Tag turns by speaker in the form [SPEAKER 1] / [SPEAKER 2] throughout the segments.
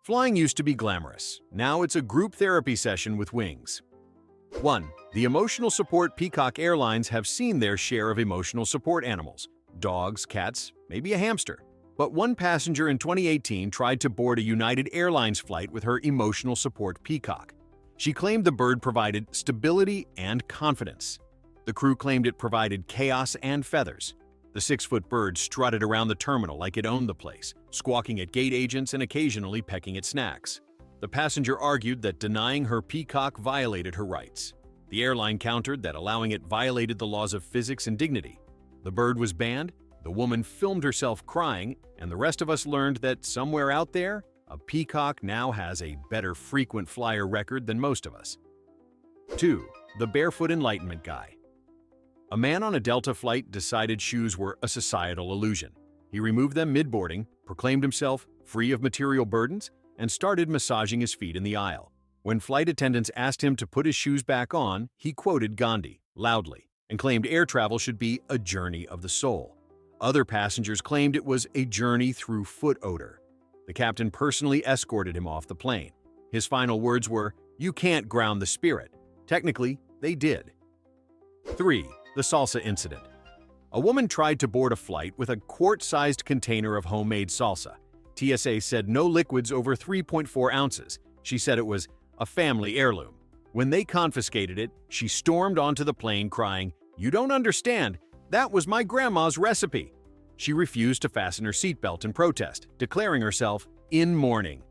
[SPEAKER 1] Flying used to be glamorous. Now it's a group therapy session with wings. 1. The emotional support Peacock Airlines have seen their share of emotional support animals. Dogs, cats, maybe a hamster. But one passenger in 2018 tried to board a United Airlines flight with her emotional support peacock. She claimed the bird provided stability and confidence. The crew claimed it provided chaos and feathers. The 6-foot bird strutted around the terminal like it owned the place, squawking at gate agents and occasionally pecking at snacks. The passenger argued that denying her peacock violated her rights. The airline countered that allowing it violated the laws of physics and dignity. The bird was banned, the woman filmed herself crying, and the rest of us learned that somewhere out there, a peacock now has a better frequent flyer record than most of us. 2. The Barefoot Enlightenment Guy. A man on a Delta flight decided shoes were a societal illusion. He removed them mid-boarding, proclaimed himself free of material burdens, and started massaging his feet in the aisle. When flight attendants asked him to put his shoes back on, he quoted Gandhi loudly and claimed air travel should be a journey of the soul. Other passengers claimed it was a journey through foot odor. The captain personally escorted him off the plane. His final words were, "You can't ground the spirit." Technically, they did. 3. The salsa incident. A woman tried to board a flight with a quart-sized container of homemade salsa. TSA said no liquids over 3.4 ounces. She said it was a family heirloom. When they confiscated it, she stormed onto the plane crying, "You don't understand, that was my grandma's recipe." She refused to fasten her seatbelt in protest, declaring herself in mourning.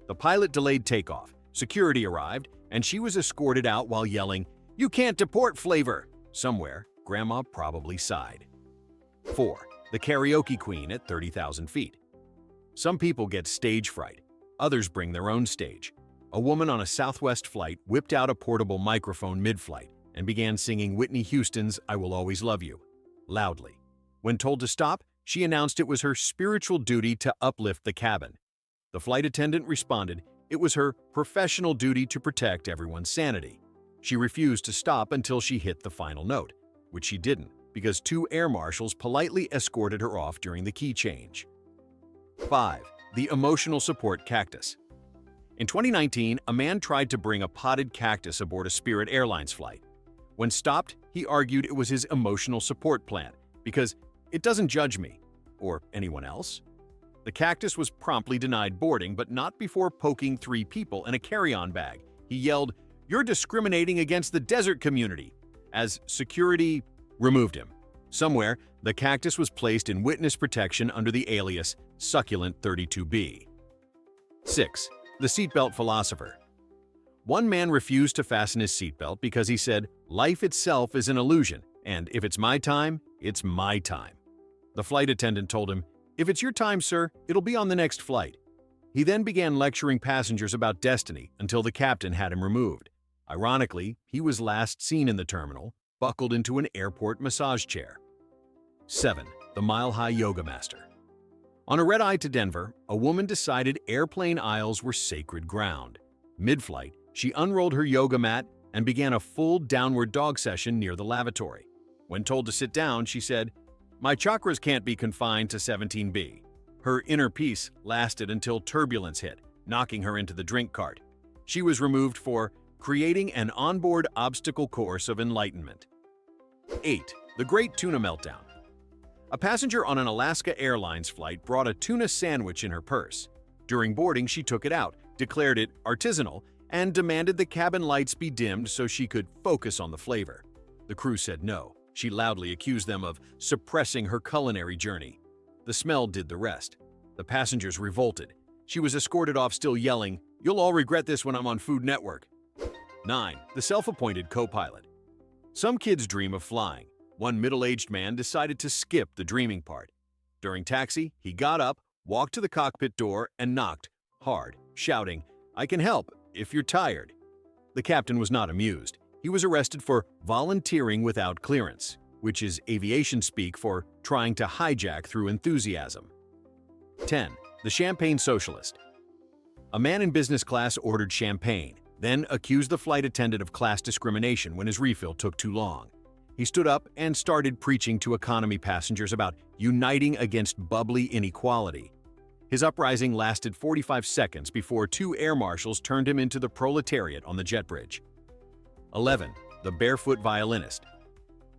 [SPEAKER 1] The pilot delayed takeoff, security arrived, and she was escorted out while yelling, "You can't deport flavor." Somewhere, Grandma probably sighed. 4. The Karaoke Queen at 30,000 feet. Some people get stage fright. Others bring their own stage. A woman on a Southwest flight whipped out a portable microphone mid-flight and began singing Whitney Houston's "I Will Always Love You" loudly. When told to stop, she announced it was her spiritual duty to uplift the cabin. The flight attendant responded it was her professional duty to protect everyone's sanity. She refused to stop until she hit the final note, which she didn't because 2 air marshals politely escorted her off during the key change. 5. The emotional support cactus. In 2019, a man tried to bring a potted cactus aboard a Spirit Airlines flight. When stopped, he argued it was his emotional support plant because it doesn't judge me or anyone else. The cactus was promptly denied boarding, but not before poking 3 people in a carry-on bag. He yelled, "You're discriminating against the desert community," as security removed him. Somewhere, the cactus was placed in witness protection under the alias Succulent 32B. 6. The seatbelt philosopher. One man refused to fasten his seatbelt because he said, "Life itself is an illusion, and if it's my time, it's my time." The flight attendant told him, "If it's your time, sir, it'll be on the next flight." He then began lecturing passengers about destiny until the captain had him removed. Ironically, he was last seen in the terminal, buckled into an airport massage chair. 7. The Mile-High Yoga Master. On a red-eye to Denver, a woman decided airplane aisles were sacred ground. Mid-flight, she unrolled her yoga mat and began a full downward dog session near the lavatory. When told to sit down, she said, "My chakras can't be confined to 17B." Her inner peace lasted until turbulence hit, knocking her into the drink cart. She was removed for creating an onboard obstacle course of enlightenment. 8. The Great Tuna Meltdown. A passenger on an Alaska Airlines flight brought a tuna sandwich in her purse. During boarding, she took it out, declared it artisanal, and demanded the cabin lights be dimmed so she could focus on the flavor. The crew said no. She loudly accused them of suppressing her culinary journey. The smell did the rest. The passengers revolted. She was escorted off still yelling, "You'll all regret this when I'm on Food Network." 9. The self-appointed co-pilot. Some kids dream of flying. One middle-aged man decided to skip the dreaming part. During taxi, he got up, walked to the cockpit door, and knocked hard, shouting, "I can help if you're tired." The captain was not amused. He was arrested for volunteering without clearance, which is aviation speak for trying to hijack through enthusiasm. 10. The Champagne Socialist. A man in business class ordered champagne, then accused the flight attendant of class discrimination when his refill took too long. He stood up and started preaching to economy passengers about uniting against bubbly inequality. His uprising lasted 45 seconds before two air marshals turned him into the proletariat on the jet bridge. 11. The barefoot violinist.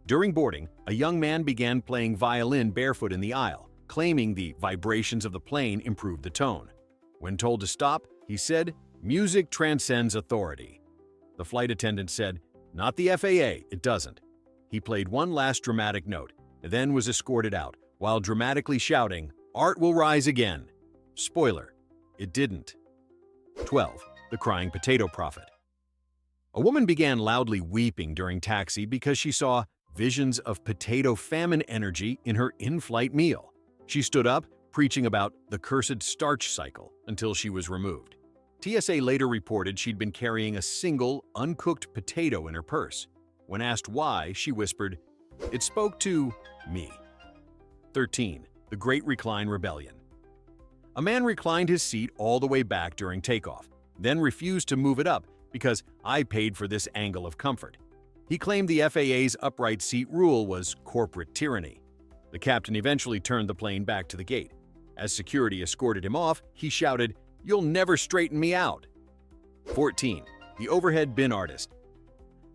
[SPEAKER 1] During boarding, a young man began playing violin barefoot in the aisle, claiming the vibrations of the plane improved the tone. When told to stop, he said, "Music transcends authority." The flight attendant said, "Not the FAA, it doesn't." He played one last dramatic note, and then was escorted out, while dramatically shouting, "Art will rise again." Spoiler, it didn't. 12. The crying potato prophet. A woman began loudly weeping during taxi because she saw visions of potato famine energy in her in-flight meal. She stood up, preaching about the cursed starch cycle until she was removed. TSA later reported she'd been carrying a single, uncooked potato in her purse. When asked why, she whispered, "It spoke to me." 13. The Great Recline Rebellion. A man reclined his seat all the way back during takeoff, then refused to move it up because "I paid for this angle of comfort." He claimed the FAA's upright seat rule was corporate tyranny. The captain eventually turned the plane back to the gate. As security escorted him off, he shouted, "You'll never straighten me out." 14. The Overhead Bin Artist.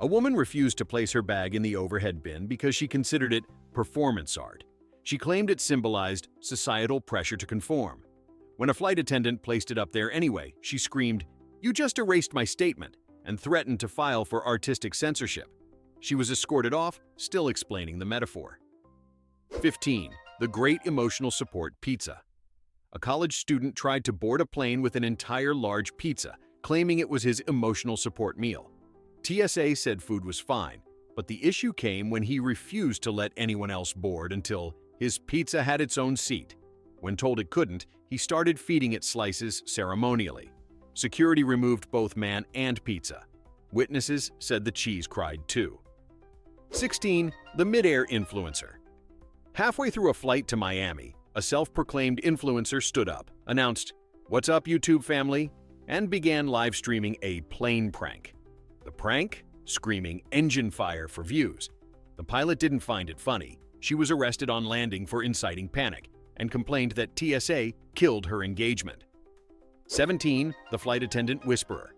[SPEAKER 1] A woman refused to place her bag in the overhead bin because she considered it performance art. She claimed it symbolized societal pressure to conform. When a flight attendant placed it up there anyway, she screamed, "You just erased my statement," and threatened to file for artistic censorship. She was escorted off, still explaining the metaphor. 15. The Great Emotional Support Pizza. A college student tried to board a plane with an entire large pizza, claiming it was his emotional support meal. TSA said food was fine, but the issue came when he refused to let anyone else board until his pizza had its own seat. When told it couldn't, he started feeding it slices ceremonially. Security removed both man and pizza. Witnesses said the cheese cried too. 16. The Midair Influencer. Halfway through a flight to Miami, a self-proclaimed influencer stood up, announced, "What's up, YouTube family?" and began live streaming a plane prank. The prank? Screaming engine fire for views. The pilot didn't find it funny. She was arrested on landing for inciting panic and complained that TSA killed her engagement. 17. The Flight Attendant Whisperer.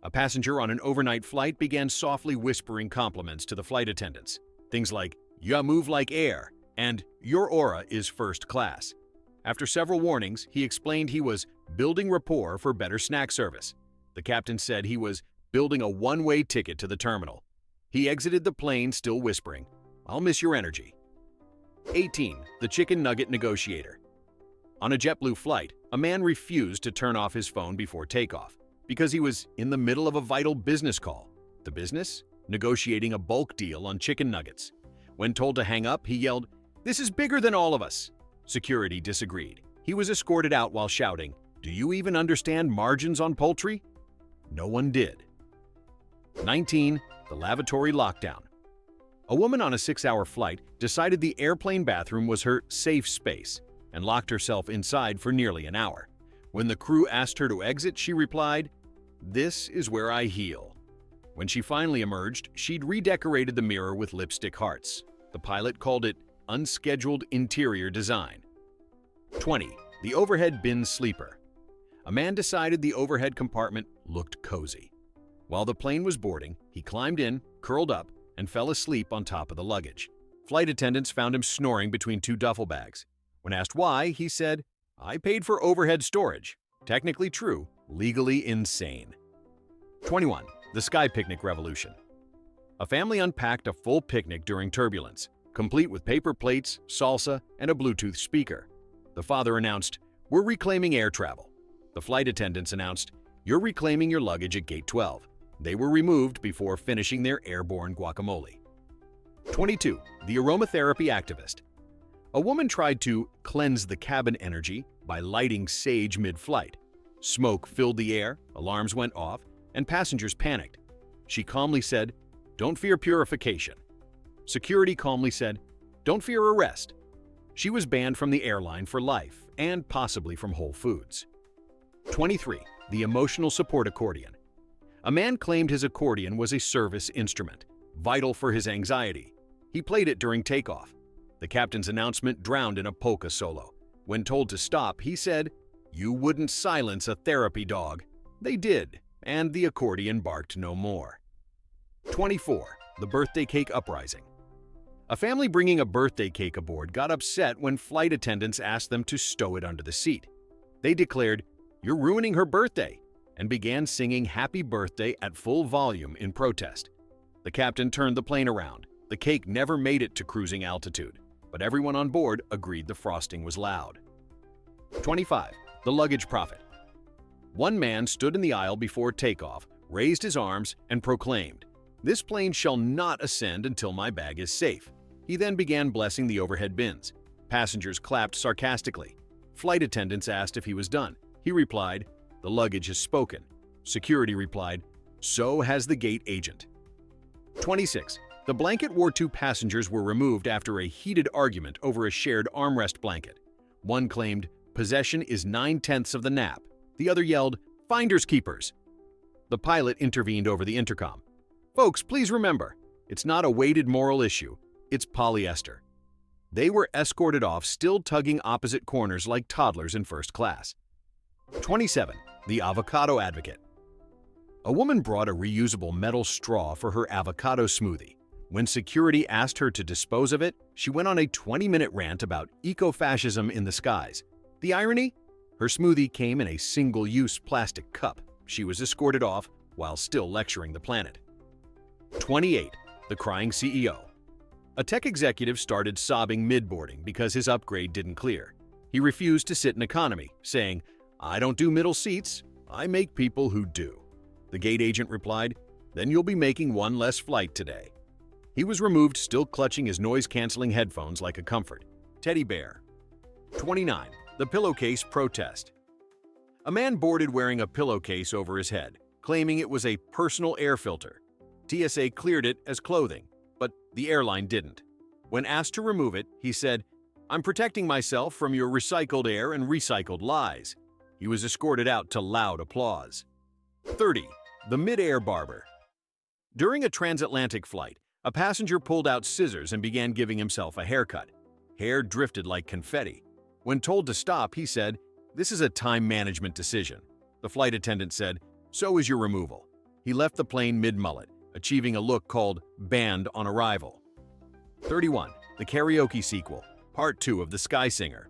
[SPEAKER 1] A passenger on an overnight flight began softly whispering compliments to the flight attendants. Things like, "Ya move like air," and "Your aura is first class." After several warnings, he explained he was building rapport for better snack service. The captain said he was building a one-way ticket to the terminal. He exited the plane still whispering, "I'll miss your energy." 18. The Chicken Nugget Negotiator. On a JetBlue flight, a man refused to turn off his phone before takeoff because he was in the middle of a vital business call. The business? Negotiating a bulk deal on chicken nuggets. When told to hang up, he yelled, "This is bigger than all of us." Security disagreed. He was escorted out while shouting, "Do you even understand margins on poultry?" No one did. 19. The Lavatory Lockdown. A woman on a 6-hour flight decided the airplane bathroom was her safe space and locked herself inside for nearly an hour. When the crew asked her to exit, she replied, "This is where I heal." When she finally emerged, she'd redecorated the mirror with lipstick hearts. The pilot called it unscheduled interior design. 20. The Overhead Bin Sleeper. A man decided the overhead compartment looked cozy. While the plane was boarding, he climbed in, curled up, and fell asleep on top of the luggage. Flight attendants found him snoring between two duffel bags. When asked why, he said, "I paid for overhead storage." Technically true, legally insane. 21. The Sky Picnic Revolution. A family unpacked a full picnic during turbulence, complete with paper plates, salsa, and a Bluetooth speaker. The father announced, "We're reclaiming air travel." The flight attendants announced, "You're reclaiming your luggage at Gate 12. They were removed before finishing their airborne guacamole. 22. The Aromatherapy Activist. A woman tried to cleanse the cabin energy by lighting sage mid-flight. Smoke filled the air, alarms went off, and passengers panicked. She calmly said, "Don't fear purification." Security calmly said, "Don't fear arrest." She was banned from the airline for life and possibly from Whole Foods. 23. The Emotional Support Accordion. A man claimed his accordion was a service instrument, vital for his anxiety. He played it during takeoff. The captain's announcement drowned in a polka solo. When told to stop, he said, You wouldn't silence a therapy dog. They did, and the accordion barked no more. 24. The birthday cake uprising. A family bringing a birthday cake aboard got upset when flight attendants asked them to stow it under the seat. They declared, "You're ruining her birthday," and began singing Happy Birthday at full volume in protest. The captain turned the plane around. The cake never made it to cruising altitude, but everyone on board agreed the frosting was loud. 25. The luggage prophet. One man stood in the aisle before takeoff, raised his arms, and proclaimed, "This plane shall not ascend until my bag is safe." He then began blessing the overhead bins. Passengers clapped sarcastically. Flight attendants asked if he was done. He replied, "The luggage has spoken." Security replied, "So has the gate agent." 26. The blanket wore two passengers were removed after a heated argument over a shared armrest blanket. One claimed, "Possession is 9/10 of the nap." The other yelled, "Finders keepers." The pilot intervened over the intercom. "Folks, please remember, it's not a weighted moral issue, it's polyester." They were escorted off, still tugging opposite corners like toddlers in first class. 27. The avocado advocate. A woman brought a reusable metal straw for her avocado smoothie. When security asked her to dispose of it, she went on a 20-minute rant about eco-fascism in the skies. The irony? Her smoothie came in a single-use plastic cup. She was escorted off while still lecturing the planet. 28. The crying CEO. A tech executive started sobbing mid-boarding because his upgrade didn't clear. He refused to sit in economy, saying, "I don't do middle seats, I make people who do." The gate agent replied, "Then you'll be making one less flight today." He was removed, still clutching his noise-canceling headphones like a comfort. Teddy bear. 29. The pillowcase protest. A man boarded wearing a pillowcase over his head, claiming it was a personal air filter. TSA cleared it as clothing, but the airline didn't. When asked to remove it, he said, "I'm protecting myself from your recycled air and recycled lies." He was escorted out to loud applause. 30. The midair barber. During a transatlantic flight, a passenger pulled out scissors and began giving himself a haircut. Hair drifted like confetti. When told to stop, he said, "This is a time management decision." The flight attendant said, "So is your removal." He left the plane mid-mullet, achieving a look called "banned on arrival." 31. The Karaoke sequel, Part 2 of The Sky Singer.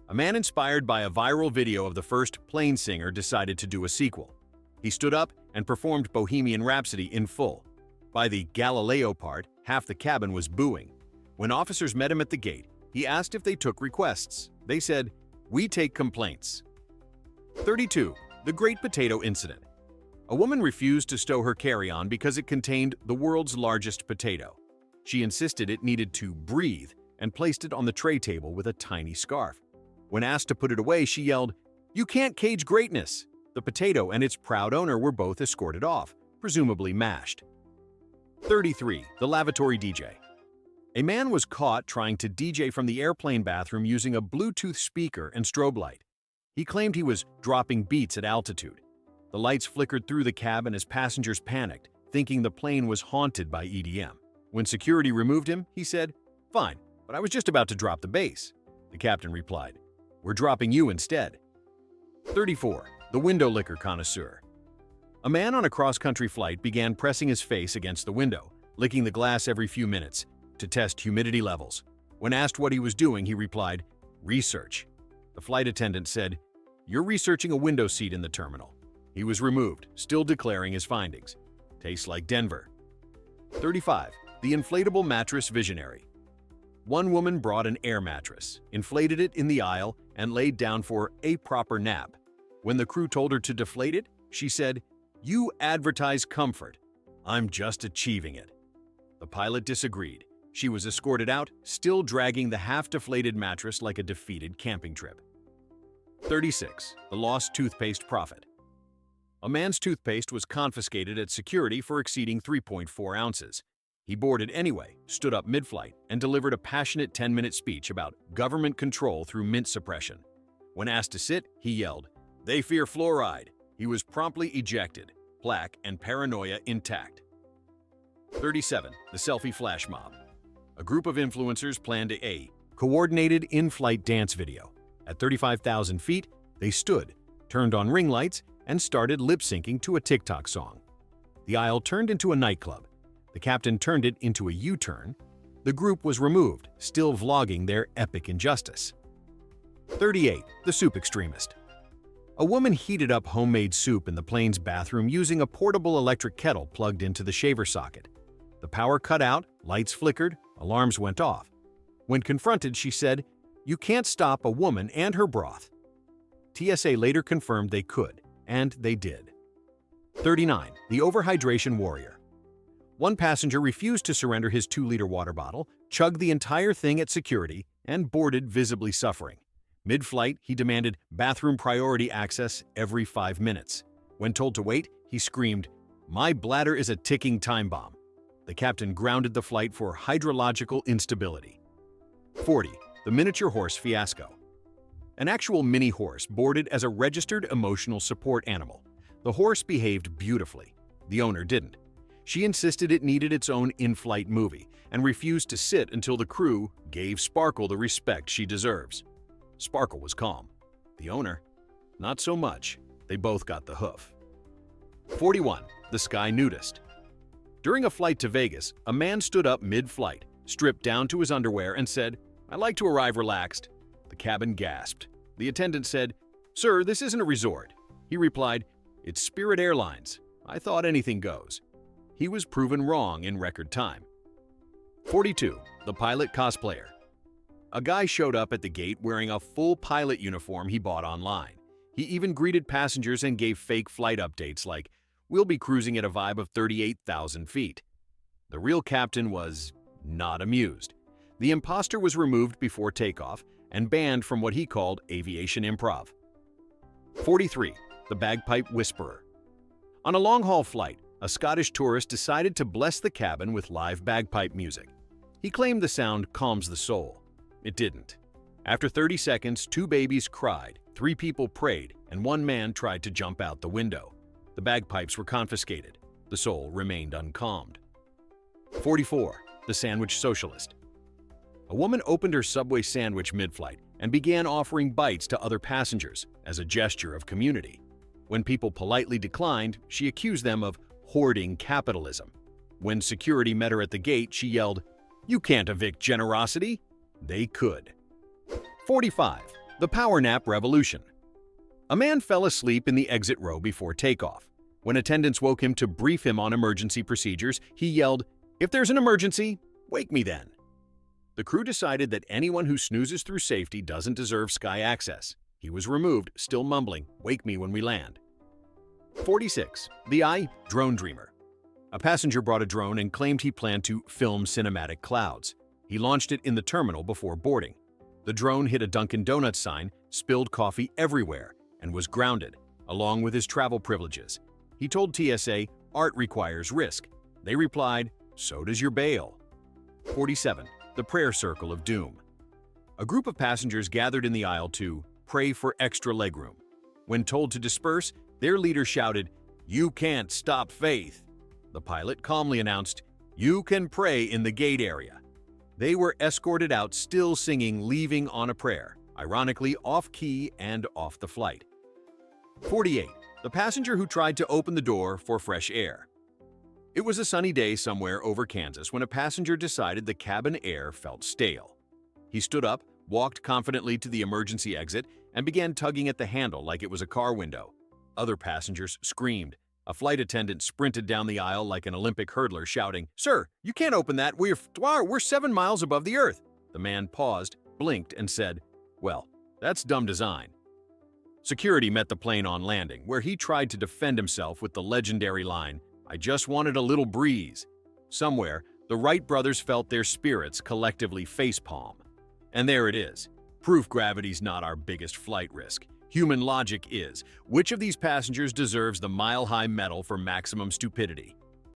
[SPEAKER 1] A man inspired by a viral video of the first plane singer decided to do a sequel. He stood up and performed Bohemian Rhapsody in full. By the Galileo part, half the cabin was booing. When officers met him at the gate, he asked if they took requests. They said, "We take complaints." 32. The Great Potato Incident. A woman refused to stow her carry-on because it contained the world's largest potato. She insisted it needed to breathe and placed it on the tray table with a tiny scarf. When asked to put it away, she yelled, "You can't cage greatness!" The potato and its proud owner were both escorted off, presumably mashed. 33. The Lavatory DJ. A man was caught trying to DJ from the airplane bathroom using a Bluetooth speaker and strobe light. He claimed he was dropping beats at altitude. The lights flickered through the cabin as passengers panicked, thinking the plane was haunted by EDM. When security removed him, he said, "Fine, but I was just about to drop the bass." The captain replied, "We're dropping you instead." 34. The window liquor connoisseur. A man on a cross-country flight began pressing his face against the window, licking the glass every few minutes to test humidity levels. When asked what he was doing, he replied, "Research." The flight attendant said, "You're researching a window seat in the terminal." He was removed, still declaring his findings. Tastes like Denver. 35. The inflatable mattress visionary. One woman brought an air mattress, inflated it in the aisle, and laid down for a proper nap. When the crew told her to deflate it, she said, "You advertise comfort. I'm just achieving it." The pilot disagreed. She was escorted out, still dragging the half-deflated mattress like a defeated camping trip. 36. The lost toothpaste prophet. A man's toothpaste was confiscated at security for exceeding 3.4 ounces. He boarded anyway, stood up mid-flight, and delivered a passionate 10-minute speech about government control through mint suppression. When asked to sit, he yelled, "They fear fluoride." He was promptly ejected, plaque and paranoia intact. 37. The selfie flash mob. A group of influencers planned a coordinated in-flight dance video. At 35,000 feet, They stood, turned on ring lights, and started lip-syncing to a TikTok song. The aisle turned into a nightclub. The captain turned it into a U-turn. The group was removed, still vlogging their epic injustice. 38. The soup extremist. A woman heated up homemade soup in the plane's bathroom using a portable electric kettle plugged into the shaver socket. The power cut out, lights flickered, alarms went off. When confronted, she said, "You can't stop a woman and her broth." TSA later confirmed they could, and they did. 39. The overhydration warrior. One passenger refused to surrender his 2-liter water bottle, chugged the entire thing at security, and boarded visibly suffering. Mid-flight, he demanded bathroom priority access every 5 minutes. When told to wait, he screamed, "My bladder is a ticking time bomb." The captain grounded the flight for hydrological instability. 40. The miniature horse fiasco. An actual mini horse boarded as a registered emotional support animal. The horse behaved beautifully. The owner didn't. She insisted it needed its own in-flight movie and refused to sit until the crew gave Sparkle the respect she deserves. Sparkle was calm. The owner, not so much. They both got the hoof. 41. The sky nudist. During a flight to Vegas, a man stood up mid-flight, stripped down to his underwear, and said, "I'd like to arrive relaxed." The cabin gasped. The attendant said, "Sir, this isn't a resort." He replied, "It's Spirit Airlines. I thought anything goes." He was proven wrong in record time. 42. The pilot cosplayer. A guy showed up at the gate wearing a full pilot uniform he bought online. He even greeted passengers and gave fake flight updates like, "We'll be cruising at a vibe of 38,000 feet." The real captain was not amused. The imposter was removed before takeoff and banned from what he called aviation improv. 43. The bagpipe whisperer. On a long-haul flight, a Scottish tourist decided to bless the cabin with live bagpipe music. He claimed the sound calms the soul. It didn't. After 30 seconds, 2 babies cried, 3 people prayed, and 1 man tried to jump out the window. The bagpipes were confiscated. The soul remained uncalmed. 44. The sandwich socialist. A woman opened her Subway sandwich mid-flight and began offering bites to other passengers as a gesture of community. When people politely declined, she accused them of hoarding capitalism. When security met her at the gate, she yelled, "You can't evict generosity." They could. 45. The power nap revolution. A man fell asleep in the exit row before takeoff. When attendants woke him to brief him on emergency procedures, he yelled, "If there's an emergency, wake me then." The crew decided that anyone who snoozes through safety doesn't deserve sky access. He was removed, still mumbling, "Wake me when we land." 46. The drone dreamer. A passenger brought a drone and claimed he planned to film cinematic clouds. He launched it in the terminal before boarding. The drone hit a Dunkin' Donuts sign, spilled coffee everywhere, and was grounded, along with his travel privileges. He told TSA, "Art requires risk." They replied, "So does your bail." 47. The prayer circle of doom. A group of passengers gathered in the aisle to pray for extra legroom. When told to disperse, their leader shouted, "You can't stop faith." The pilot calmly announced, "You can pray in the gate area." They were escorted out still singing "Leaving on a Prayer," ironically off-key and off the flight. 48. The passenger who tried to open the door for fresh air. It was a sunny day somewhere over Kansas when a passenger decided the cabin air felt stale. He stood up, walked confidently to the emergency exit, and began tugging at the handle like it was a car window. Other passengers screamed. A flight attendant sprinted down the aisle like an Olympic hurdler, shouting, "Sir, you can't open that. We're 7 miles above the earth." The man paused, blinked, and said, "Well, that's dumb design." Security met the plane on landing, where he tried to defend himself with the legendary line, "I just wanted a little breeze." Somewhere, the Wright brothers felt their spirits collectively facepalm. And there it is. Proof gravity's not our biggest flight risk. Human logic is. Which of these passengers deserves the Mile-High Medal for maximum stupidity?